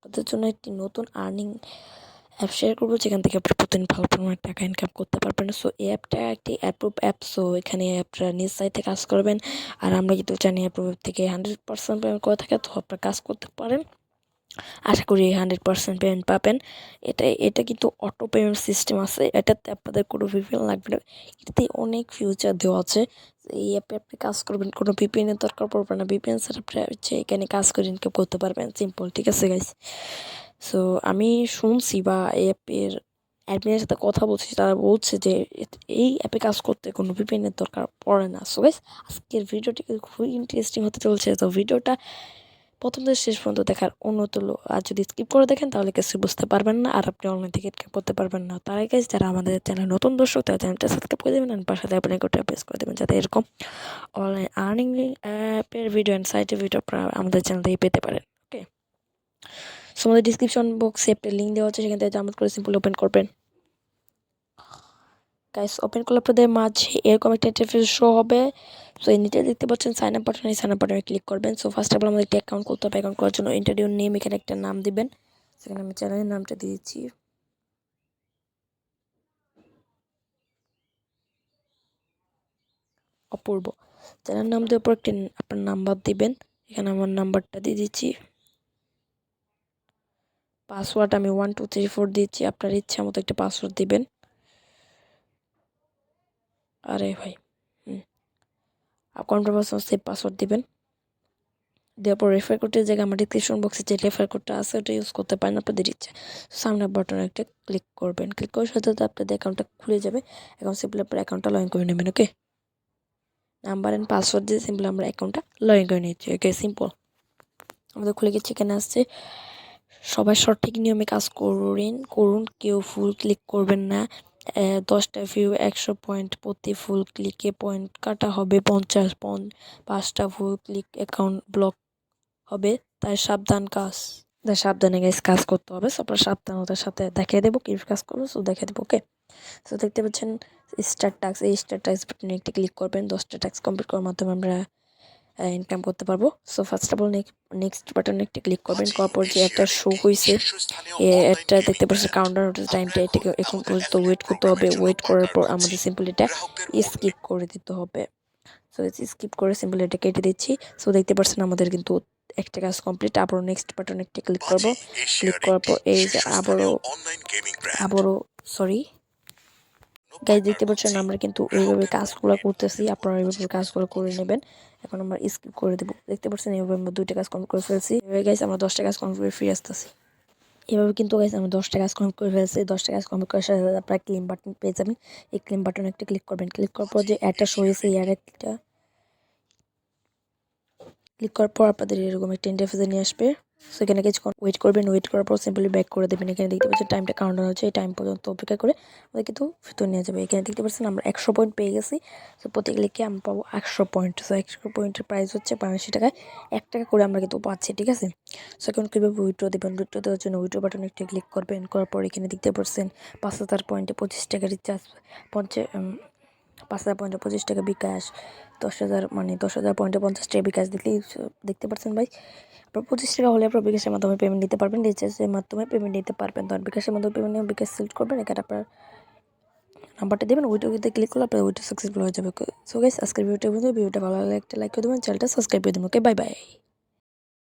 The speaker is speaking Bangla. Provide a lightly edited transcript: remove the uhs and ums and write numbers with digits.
আপনাদের জন্য একটি নতুন আর্নিং অ্যাপ শেয়ার করবো, যেখান থেকে আপনি প্রতিদিন ভালো পরিমাণে টাকা ইনকাম করতে পারবেন। সো এই অ্যাপটা একটি অ্যাপ্রুভ অ্যাপ। সো এখানে আপনারা নিজ সাইটে কাজ করবেন, আর আমরা কিন্তু জানি অ্যাপ্রুভ থেকে 100% পেমেন্ট করে থাকে, তো আপনারা কাজ করতে পারেন। আশা করি 100% পেমেন্ট পাবেন। এটা কিন্তু অটো পেমেন্ট সিস্টেম আছে, এটাতে আপনাদের কোনো ভিপিএন লাগবে না। এটাতে অনেক ফিউচার দেওয়া আছে। এই অ্যাপে আপনি কাজ করবেন, কোনো ভিপিএনের দরকার পড়বে না। ভিপিএন ছাড়া আপনি হচ্ছে এখানে কাজ করে ইনকাম করতে পারবেন, সিম্পল। ঠিক আছে গাইস? সো আমি শুনছি বা এই অ্যাপের অ্যাডমিনের সাথে কথা বলছি, তারা বলছে যে এই অ্যাপে কাজ করতে কোনো ভিপিএনের দরকার পড়ে না। সো গাইস, আজকের ভিডিওটি খুবই ইন্টারেস্টিং হতে চলছে। তো ভিডিওটা প্রথম থেকে শেষ পর্যন্ত দেখার অনুরোধ হলো। আর যদি স্কিপ করে দেখেন তাহলে কিছু বুঝতে পারবেন না, আর আপনি অনলাইন থেকে ইনকাম করতে পারবেন না। তার আগে যারা আমাদের চ্যানেল নতুন দর্শক, তারা চ্যানেলটা সাবস্ক্রাইব করে দেবেন, আর পাশে থাকা বেল আইকনটা প্রেস করে দেবেন, যাতে এরকম অনলাইন আর্নিং অ্যাপের ভিডিও অ্যান্ড সাইটের ভিডিও আপনারা আমাদের চ্যানেল থেকে পেতে পারেন। ওকে, সো আমাদের ডিসক্রিপশন বক্সে একটা লিঙ্ক দেওয়া আছে, সেখান থেকে ডাউনলোড করে সিম্পল ওপেন করবেন। গাইস, ওপেন করলে আপনাদের মাঝে এরকম একটা ইন্টারফেস শো হবে। সো এই নিচে দেখতে পাচ্ছেন সাইন আপ বাটন, এই সাইন আপ বাটনে ক্লিক করবেন। সো ফার্স্ট অফ অল আমাদের একটা অ্যাকাউন্ট করতে হবে। অ্যাকাউন্ট করার জন্য ইন্টারভিউ নেম, এখানে একটা নাম দিবেন। সেখানে আমি চ্যানেলের নামটা দিয়েছি অপূর্ব। চ্যানেল নাম দেওয়ার পর একটি আপনার নাম্বার দিবেন। এখানে আমার নাম্বারটা দিয়ে দিচ্ছি। পাসওয়ার্ড আমি 1 2 3 4 দিচ্ছি। আপনার ইচ্ছা মতো একটা পাসওয়ার্ড দিবেন। আরে ভাই, কনফার্মেশন সেভ পাসওয়ার্ড দিবেন। দেওয়ার পর রেফার কোডের জায়গায় আমার ডিসক্রিপশন বক্সে যে রেফার কোডটা আছে ওটা ইউজ করতে পারেন আপনাদের ইচ্ছা। সামনে বাটনে একটা ক্লিক করবেন। ক্লিক করার সাথে সাথে আপনাদের অ্যাকাউন্টটা খুলে যাবে। এখন সিম্পলি আপনার অ্যাকাউন্টটা লগ ইন করে নেবেন। ওকে, নাম্বার অ্যান্ড পাসওয়ার্ড দিয়ে সিম্পলি আমরা অ্যাকাউন্টটা লগ ইন করে নিচ্ছি। ওকে, সিম্পল। আমাদের খুলে গেছে। এখানে আসছে সবাই সঠিক নিয়মে কাজ করুন, কেউ ফুল ক্লিক করবেন না। 10টা ভিউ 100 পয়েন্ট, প্রতি ফুল ক্লিকে পয়েন্ট কাটা হবে 50 পয়েন্ট। 5টা ফুল ক্লিক অ্যাকাউন্ট ব্লক হবে, তাই সাবধানে গাইস কাজ করতে হবে। সো আপনার সাবধানতার সাথে দেখিয়ে দেবো কি কাজ করবো। সো দেখিয়ে দেবো। ওকে, সো দেখতে পাচ্ছেন স্টার্ট টাস্ক, এই স্টার্ট টাস্ক বাটনে একটা ক্লিক করবেন। 10টা টাস্ক কমপ্লিট করার মাধ্যমে আমরা ইনকাম করতে পারবো। So first of all next বাটনে একটা ক্লিক করবেন। করার পর যে একটা শো হয়েছে, একটা দেখতে পাচ্ছেন কাউন্টডাউন টাইমটা, এটাকে এখন পর্যন্ত ওয়েট করতে হবে। ওয়েট করার পর আমাদের সিম্পল এটা স্কিপ করে দিতে হবে। সো স্কিপ করে সিম্পল এটা কেটে দিচ্ছি। সো দেখতে পাচ্ছেন আমাদের কিন্তু একটা কাজ কমপ্লিট। আবারও নেক্সট বাটনে একটা ক্লিক করবো। ক্লিক করার পর এই যে আবারও সরি গাইজ, দেখতে পাচ্ছেন আমরা কিন্তু এইভাবে কাজগুলো করতেছি, আপনারা এইভাবে কাজগুলো করে নেবেন। এখন আমরা স্কিপ করে দেবো। দেখতে পাচ্ছেন এইভাবে আমরা 2টা কাজ কমপ্লিট করে ফেলছি। এভাবে গাইজ আমরা 10টা কাজ কমপ্লিট করে ফিরে আসতেছি। এভাবে কিন্তু গাইজ আমরা 10টা কাজ কমপ্লিট করে ফেলছি। 10টা কাজ কমপ্লিট করার সাথে সাথে আপনারা ক্লেম বাটন পেয়ে যাবেন। এই ক্লেম বাটনে একটা ক্লিক করবেন। ক্লিক করার পর যে একটা শো হয়েছে, এই একটা ক্লিক করার পর আপনাদের এরকম একটা ইন্টারফেসে নিয়ে আসবে। সেখানে কিছুক্ষণ ওয়েট করবেন। ওয়েট করার পর সিম্পলি ব্যাক করে দেবেন। এখানে দেখতে পাচ্ছেন টাইমটা কাউন্টডাউন হচ্ছে, এই টাইম পর্যন্ত অপেক্ষা করে আমাদের কিন্তু ভিতরে নিয়ে যাবে। এখানে দেখতে পাচ্ছেন আমরা 100 পয়েন্ট পেয়ে গেছি। সো প্রতি ক্লিকে আমরা পাবো 100 পয়েন্ট। সো 100 পয়েন্টের প্রাইস হচ্ছে 82 টাকায়, 1 টাকা করে আমরা কিন্তু পাচ্ছি। ঠিক আছে? সো এখন কীভাবে উইথড্র দেবেন? উইথড্র দেওয়ার জন্য উইথড্র বাটনে একটা ক্লিক করবেন। করার পর এখানে দেখতে পাচ্ছেন 5000 পয়েন্টে 25 টাকা রিচার্জ, 5000 পয়েন্টে 25 টাকা বিকাশ, 10,000 মানে 10,000 পয়েন্টে 50 টাকা বিকাশ দিলেই দেখতে পাচ্ছেন ভাই, আপনার 25 টাকা হলে আপনার বিকাশের মাধ্যমে পেমেন্ট নিতে পারবেন, রিচার্জের মাধ্যমে পেমেন্ট নিতে পারবেন। তো বিকাশের মাধ্যমে পেমেন্ট নিয়ে বিকাশ সিলেক্ট করবেন। এখানে আপনার নাম্বারটা দেবেন, ওইটাতে ক্লিক করলে আপনার ওইটা সাকসেসফুল হয়ে যাবে। সো গাইস, আজকের ভিডিওটা ভালো লাগলে একটা লাইক করে দেবেন, চ্যানেলটা সাবস্ক্রাইব করে দেবেন। ওকে, বাই বাই।